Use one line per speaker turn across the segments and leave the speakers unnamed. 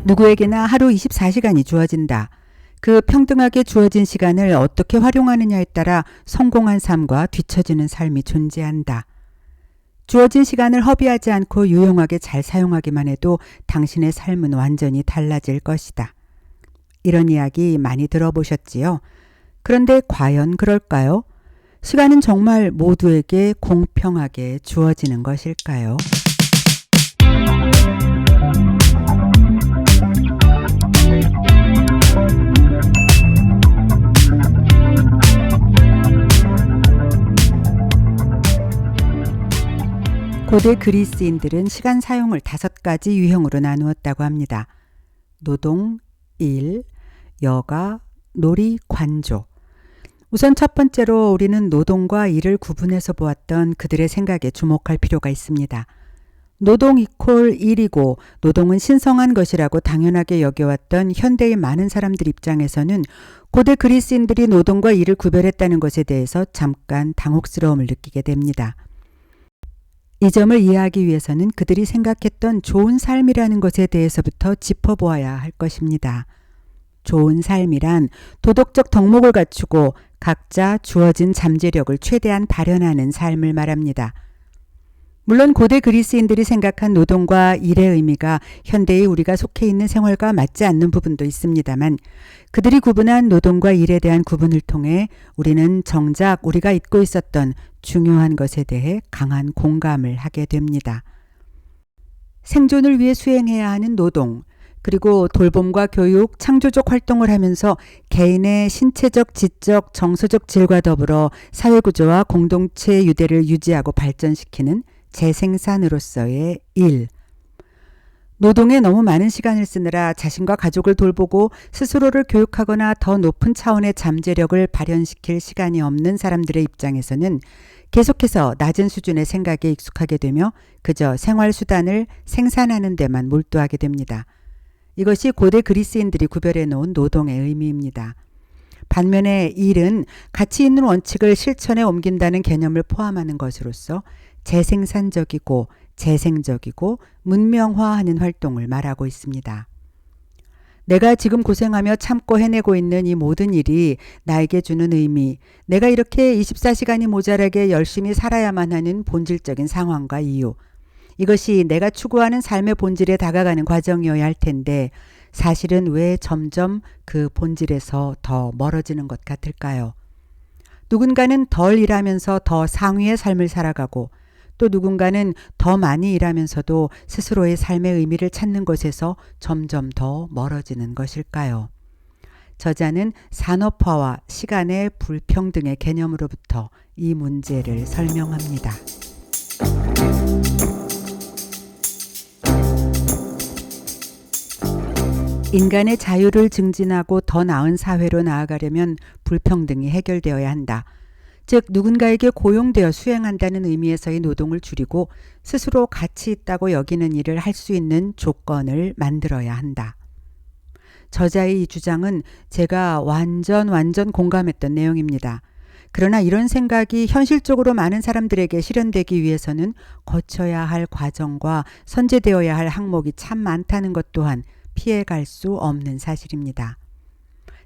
누구에게나 하루 24시간이 주어진다. 그 평등하게 주어진 시간을 어떻게 활용하느냐에 따라 성공한 삶과 뒤처지는 삶이 존재한다. 주어진 시간을 허비하지 않고 유용하게 잘 사용하기만 해도 당신의 삶은 완전히 달라질 것이다. 이런 이야기 많이 들어보셨지요? 그런데 과연 그럴까요? 시간은 정말 모두에게 공평하게 주어지는 것일까요? 고대 그리스인들은 시간 사용을 5가지 유형으로 나누었다고 합니다. 노동, 일, 여가, 놀이, 관조. 우선 첫 번째로 우리는 노동과 일을 구분해서 보았던 그들의 생각에 주목할 필요가 있습니다. 노동 이퀄 일이고 노동은 신성한 것이라고 당연하게 여겨왔던 현대의 많은 사람들 입장에서는 고대 그리스인들이 노동과 일을 구별했다는 것에 대해서 잠깐 당혹스러움을 느끼게 됩니다. 이 점을 이해하기 위해서는 그들이 생각했던 좋은 삶이라는 것에 대해서부터 짚어보아야 할 것입니다. 좋은 삶이란 도덕적 덕목을 갖추고 각자 주어진 잠재력을 최대한 발현하는 삶을 말합니다. 물론 고대 그리스인들이 생각한 노동과 일의 의미가 현대의 우리가 속해 있는 생활과 맞지 않는 부분도 있습니다만 그들이 구분한 노동과 일에 대한 구분을 통해 우리는 정작 우리가 잊고 있었던 중요한 것에 대해 강한 공감을 하게 됩니다. 생존을 위해 수행해야 하는 노동, 그리고 돌봄과 교육, 창조적 활동을 하면서 개인의 신체적, 지적, 정서적 질과 더불어 사회구조와 공동체 유대를 유지하고 발전시키는 재생산으로서의 일. 노동에 너무 많은 시간을 쓰느라 자신과 가족을 돌보고 스스로를 교육하거나 더 높은 차원의 잠재력을 발현시킬 시간이 없는 사람들의 입장에서는 계속해서 낮은 수준의 생각에 익숙하게 되며 그저 생활수단을 생산하는 데만 몰두하게 됩니다. 이것이 고대 그리스인들이 구별해 놓은 노동의 의미입니다. 반면에 일은 가치 있는 원칙을 실천에 옮긴다는 개념을 포함하는 것으로서 재생산적이고 재생적이고 문명화하는 활동을 말하고 있습니다. 내가 지금 고생하며 참고 해내고 있는 이 모든 일이 나에게 주는 의미, 내가 이렇게 24시간이 모자라게 열심히 살아야만 하는 본질적인 상황과 이유, 이것이 내가 추구하는 삶의 본질에 다가가는 과정이어야 할 텐데 사실은 왜 점점 그 본질에서 더 멀어지는 것 같을까요? 누군가는 덜 일하면서 더 상위의 삶을 살아가고 또 누군가는 더 많이 일하면서도 스스로의 삶의 의미를 찾는 것에서 점점 더 멀어지는 것일까요? 저자는 산업화와 시간의 불평등의 개념으로부터 이 문제를 설명합니다. 인간의 자유를 증진하고 더 나은 사회로 나아가려면 불평등이 해결되어야 한다. 즉 누군가에게 고용되어 수행한다는 의미에서의 노동을 줄이고 스스로 가치 있다고 여기는 일을 할 수 있는 조건을 만들어야 한다. 저자의 이 주장은 제가 완전 공감했던 내용입니다. 그러나 이런 생각이 현실적으로 많은 사람들에게 실현되기 위해서는 거쳐야 할 과정과 선제되어야 할 항목이 참 많다는 것 또한 피해갈 수 없는 사실입니다.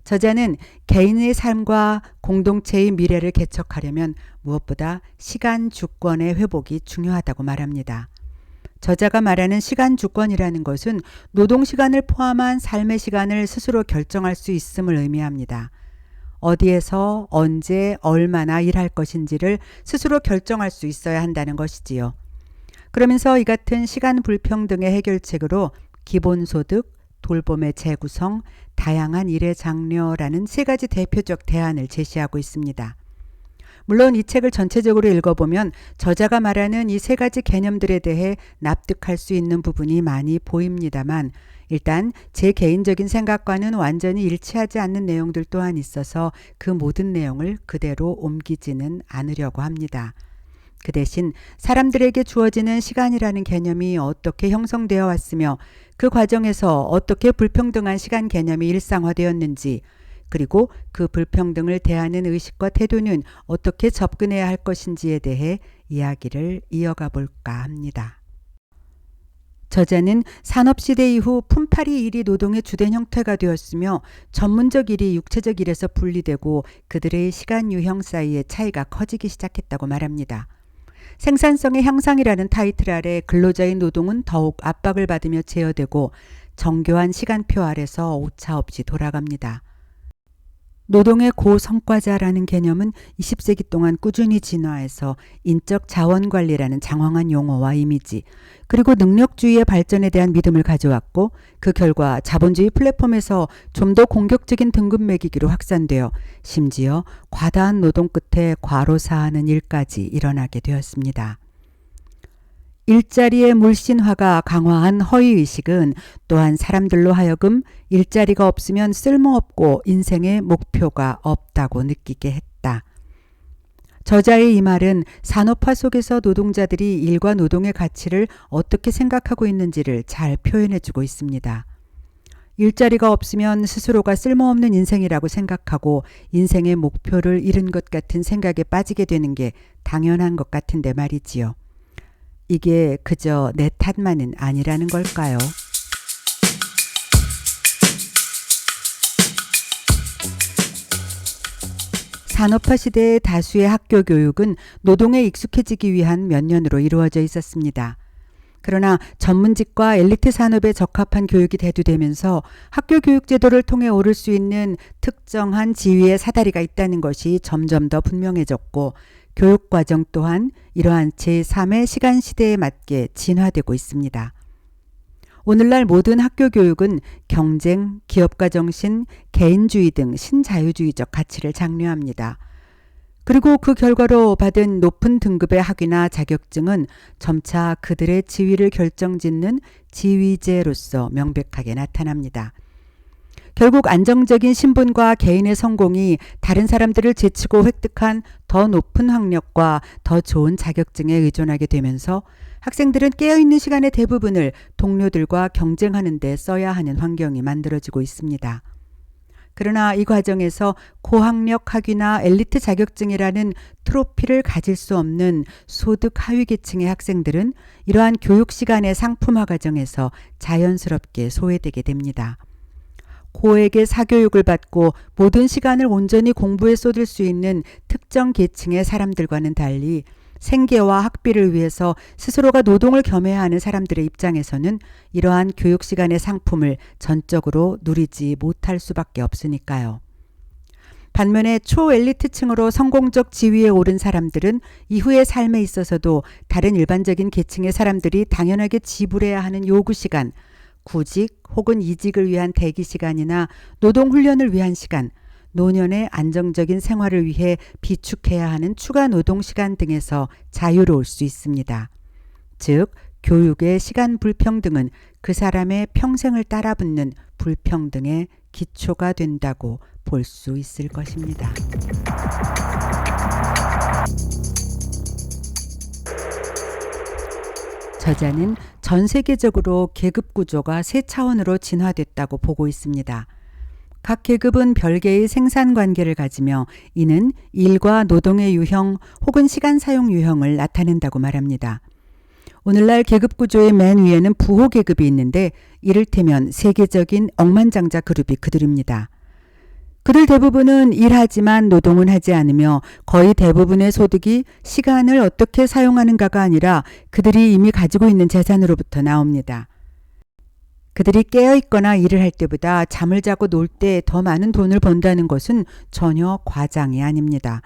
저자는 개인의 삶과 공동체의 미래를 개척하려면 무엇보다 시간 주권의 회복이 중요하다고 말합니다. 저자가 말하는 시간 주권이라는 것은 노동 시간을 포함한 삶의 시간을 스스로 결정할 수 있음을 의미합니다. 어디에서 언제 얼마나 일할 것인지를 스스로 결정할 수 있어야 한다는 것이지요. 그러면서 이 같은 시간 불평등의 해결책으로 기본소득, 돌봄의 재구성, 다양한 일의 장려라는 3가지 대표적 대안을 제시하고 있습니다. 물론 이 책을 전체적으로 읽어보면 저자가 말하는 이 3가지 개념들에 대해 납득할 수 있는 부분이 많이 보입니다만 일단 제 개인적인 생각과는 완전히 일치하지 않는 내용들 또한 있어서 그 모든 내용을 그대로 옮기지는 않으려고 합니다. 그 대신 사람들에게 주어지는 시간이라는 개념이 어떻게 형성되어 왔으며 그 과정에서 어떻게 불평등한 시간 개념이 일상화되었는지 그리고 그 불평등을 대하는 의식과 태도는 어떻게 접근해야 할 것인지에 대해 이야기를 이어가 볼까 합니다. 저자는 산업시대 이후 품팔이 일이 노동의 주된 형태가 되었으며 전문적 일이 육체적 일에서 분리되고 그들의 시간 유형 사이의 차이가 커지기 시작했다고 말합니다. 생산성의 향상이라는 타이틀 아래 근로자의 노동은 더욱 압박을 받으며 제어되고 정교한 시간표 아래서 오차없이 돌아갑니다. 노동의 고성과자라는 개념은 20세기 동안 꾸준히 진화해서 인적 자원관리라는 장황한 용어와 이미지, 그리고 능력주의의 발전에 대한 믿음을 가져왔고 그 결과 자본주의 플랫폼에서 좀 더 공격적인 등급 매기기로 확산되어 심지어 과다한 노동 끝에 과로사하는 일까지 일어나게 되었습니다. 일자리의 물신화가 강화한 허위의식은 또한 사람들로 하여금 일자리가 없으면 쓸모없고 인생의 목표가 없다고 느끼게 했다. 저자의 이 말은 산업화 속에서 노동자들이 일과 노동의 가치를 어떻게 생각하고 있는지를 잘 표현해주고 있습니다. 일자리가 없으면 스스로가 쓸모없는 인생이라고 생각하고 인생의 목표를 잃은 것 같은 생각에 빠지게 되는 게 당연한 것 같은데 말이지요. 이게 그저 내 탓만은 아니라는 걸까요? 산업화 시대의 다수의 학교 교육은 노동에 익숙해지기 위한 몇 년으로 이루어져 있었습니다. 그러나 전문직과 엘리트 산업에 적합한 교육이 대두되면서 학교 교육 제도를 통해 오를 수 있는 특정한 지위의 사다리가 있다는 것이 점점 더 분명해졌고 교육과정 또한 이러한 제3의 시간 시대에 맞게 진화되고 있습니다. 오늘날 모든 학교 교육은 경쟁, 기업가 정신, 개인주의 등 신자유주의적 가치를 장려합니다. 그리고 그 결과로 받은 높은 등급의 학위나 자격증은 점차 그들의 지위를 결정짓는 지위제로서 명백하게 나타납니다. 결국 안정적인 신분과 개인의 성공이 다른 사람들을 제치고 획득한 더 높은 학력과 더 좋은 자격증에 의존하게 되면서 학생들은 깨어있는 시간의 대부분을 동료들과 경쟁하는 데 써야 하는 환경이 만들어지고 있습니다. 그러나 이 과정에서 고학력 학위나 엘리트 자격증이라는 트로피를 가질 수 없는 소득 하위 계층의 학생들은 이러한 교육 시간의 상품화 과정에서 자연스럽게 소외되게 됩니다. 고액의 사교육을 받고 모든 시간을 온전히 공부에 쏟을 수 있는 특정 계층의 사람들과는 달리 생계와 학비를 위해서 스스로가 노동을 겸해야 하는 사람들의 입장에서는 이러한 교육 시간의 상품을 전적으로 누리지 못할 수밖에 없으니까요. 반면에 초엘리트층으로 성공적 지위에 오른 사람들은 이후의 삶에 있어서도 다른 일반적인 계층의 사람들이 당연하게 지불해야 하는 요구 시간, 구직 혹은 이직을 위한 대기 시간이나 노동 훈련을 위한 시간, 노년의 안정적인 생활을 위해 비축해야 하는 추가 노동 시간 등에서 자유로울 수 있습니다. 즉, 교육의 시간 불평등은 그 사람의 평생을 따라붙는 불평등의 기초가 된다고 볼 수 있을 것입니다. 저자는 전 세계적으로 계급 구조가 세 차원으로 진화됐다고 보고 있습니다. 각 계급은 별개의 생산 관계를 가지며 이는 일과 노동의 유형 혹은 시간 사용 유형을 나타낸다고 말합니다. 오늘날 계급 구조의 맨 위에는 부호 계급이 있는데 이를테면 세계적인 억만장자 그룹이 그들입니다. 그들 대부분은 일하지만 노동은 하지 않으며 거의 대부분의 소득이 시간을 어떻게 사용하는가가 아니라 그들이 이미 가지고 있는 재산으로부터 나옵니다. 그들이 깨어있거나 일을 할 때보다 잠을 자고 놀 때 더 많은 돈을 번다는 것은 전혀 과장이 아닙니다.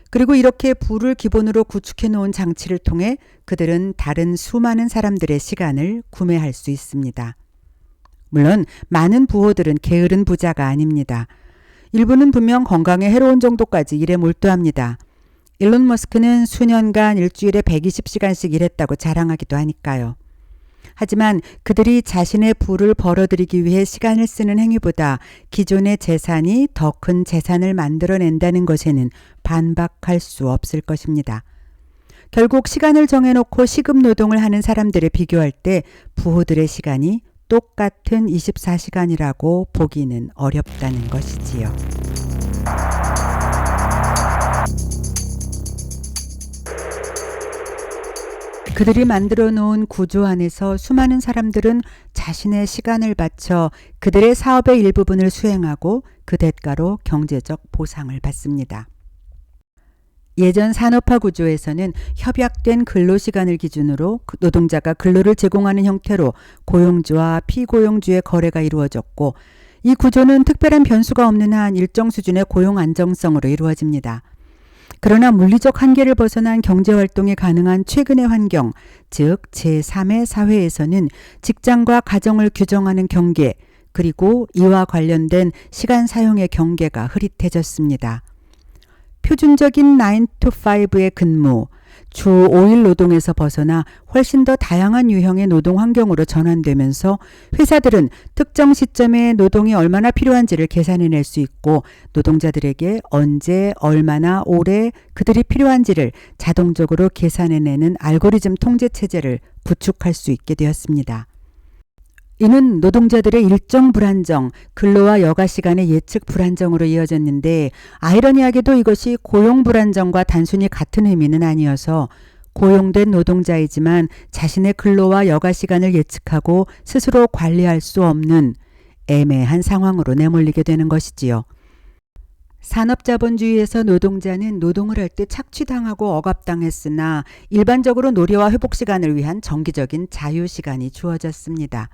그리고 이렇게 부를 기본으로 구축해 놓은 장치를 통해 그들은 다른 수많은 사람들의 시간을 구매할 수 있습니다. 물론 많은 부호들은 게으른 부자가 아닙니다. 일부는 분명 건강에 해로운 정도까지 일에 몰두합니다. 일론 머스크는 수년간 일주일에 120시간씩 일했다고 자랑하기도 하니까요. 하지만 그들이 자신의 부를 벌어들이기 위해 시간을 쓰는 행위보다 기존의 재산이 더 큰 재산을 만들어낸다는 것에는 반박할 수 없을 것입니다. 결국 시간을 정해놓고 시급 노동을 하는 사람들에 비교할 때 부호들의 시간이 똑같은 24시간이라고 보기는 어렵다는 것이지요. 그들이 만들어 놓은 구조 안에서 수많은 사람들은 자신의 시간을 바쳐 그들의 사업의 일부분을 수행하고 그 대가로 경제적 보상을 받습니다. 예전 산업화 구조에서는 협약된 근로시간을 기준으로 노동자가 근로를 제공하는 형태로 고용주와 피고용주의 거래가 이루어졌고, 이 구조는 특별한 변수가 없는 한 일정 수준의 고용 안정성으로 이루어집니다. 그러나 물리적 한계를 벗어난 경제활동이 가능한 최근의 환경, 즉 제3의 사회에서는 직장과 가정을 규정하는 경계, 그리고 이와 관련된 시간 사용의 경계가 흐릿해졌습니다. 표준적인 9to5의 근무, 주 5일 노동에서 벗어나 훨씬 더 다양한 유형의 노동 환경으로 전환되면서 회사들은 특정 시점에 노동이 얼마나 필요한지를 계산해낼 수 있고, 노동자들에게 언제 얼마나 오래 그들이 필요한지를 자동적으로 계산해내는 알고리즘 통제 체제를 구축할 수 있게 되었습니다. 이는 노동자들의 일정 불안정, 근로와 여가 시간의 예측 불안정으로 이어졌는데, 아이러니하게도 이것이 고용 불안정과 단순히 같은 의미는 아니어서 고용된 노동자이지만 자신의 근로와 여가 시간을 예측하고 스스로 관리할 수 없는 애매한 상황으로 내몰리게 되는 것이지요. 산업자본주의에서 노동자는 노동을 할 때 착취당하고 억압당했으나 일반적으로 놀이와 회복 시간을 위한 정기적인 자유시간이 주어졌습니다.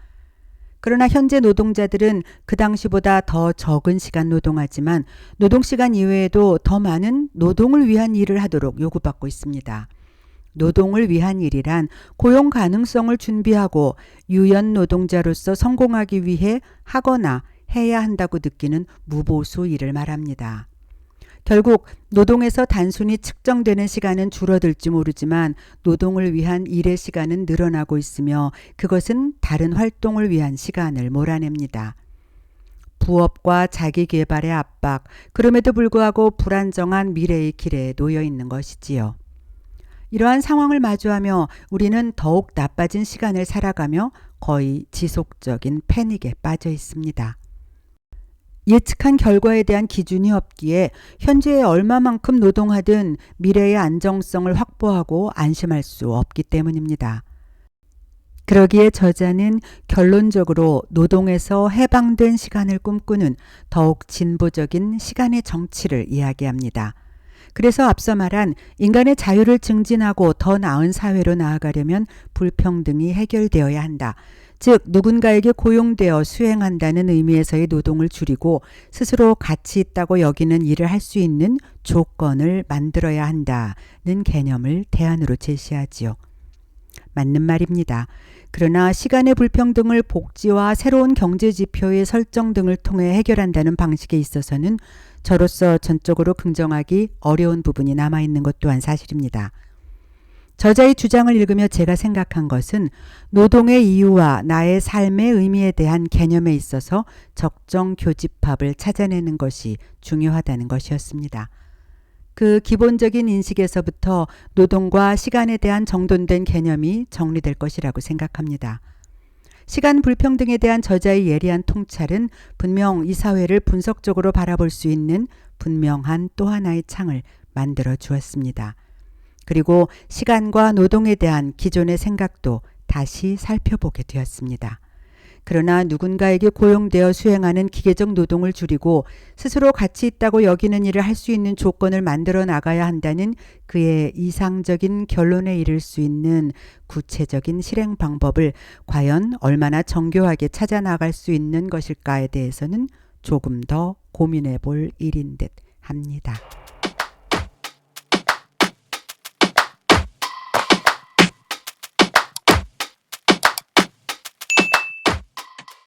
그러나 현재 노동자들은 그 당시보다 더 적은 시간 노동하지만 노동시간 이외에도 더 많은 노동을 위한 일을 하도록 요구받고 있습니다. 노동을 위한 일이란 고용 가능성을 준비하고 유연 노동자로서 성공하기 위해 하거나 해야 한다고 느끼는 무보수 일을 말합니다. 결국 노동에서 단순히 측정되는 시간은 줄어들지 모르지만 노동을 위한 일의 시간은 늘어나고 있으며, 그것은 다른 활동을 위한 시간을 몰아냅니다. 부업과 자기개발의 압박, 그럼에도 불구하고 불안정한 미래의 길에 놓여 있는 것이지요. 이러한 상황을 마주하며 우리는 더욱 나빠진 시간을 살아가며 거의 지속적인 패닉에 빠져 있습니다. 예측한 결과에 대한 기준이 없기에 현재에 얼마만큼 노동하든 미래의 안정성을 확보하고 안심할 수 없기 때문입니다. 그러기에 저자는 결론적으로 노동에서 해방된 시간을 꿈꾸는 더욱 진보적인 시간의 정치를 이야기합니다. 그래서 앞서 말한 인간의 자유를 증진하고 더 나은 사회로 나아가려면 불평등이 해결되어야 한다. 즉 누군가에게 고용되어 수행한다는 의미에서의 노동을 줄이고 스스로 가치 있다고 여기는 일을 할 수 있는 조건을 만들어야 한다는 개념을 대안으로 제시하지요. 맞는 말입니다. 그러나 시간의 불평등을 복지와 새로운 경제 지표의 설정 등을 통해 해결한다는 방식에 있어서는 저로서 전적으로 긍정하기 어려운 부분이 남아있는 것 또한 사실입니다. 저자의 주장을 읽으며 제가 생각한 것은 노동의 이유와 나의 삶의 의미에 대한 개념에 있어서 적정 교집합을 찾아내는 것이 중요하다는 것이었습니다. 그 기본적인 인식에서부터 노동과 시간에 대한 정돈된 개념이 정리될 것이라고 생각합니다. 시간 불평등에 대한 저자의 예리한 통찰은 분명 이 사회를 분석적으로 바라볼 수 있는 분명한 또 하나의 창을 만들어 주었습니다. 그리고 시간과 노동에 대한 기존의 생각도 다시 살펴보게 되었습니다. 그러나 누군가에게 고용되어 수행하는 기계적 노동을 줄이고 스스로 가치 있다고 여기는 일을 할 수 있는 조건을 만들어 나가야 한다는 그의 이상적인 결론에 이를 수 있는 구체적인 실행 방법을 과연 얼마나 정교하게 찾아 나갈 수 있는 것일까에 대해서는 조금 더 고민해 볼 일인 듯 합니다.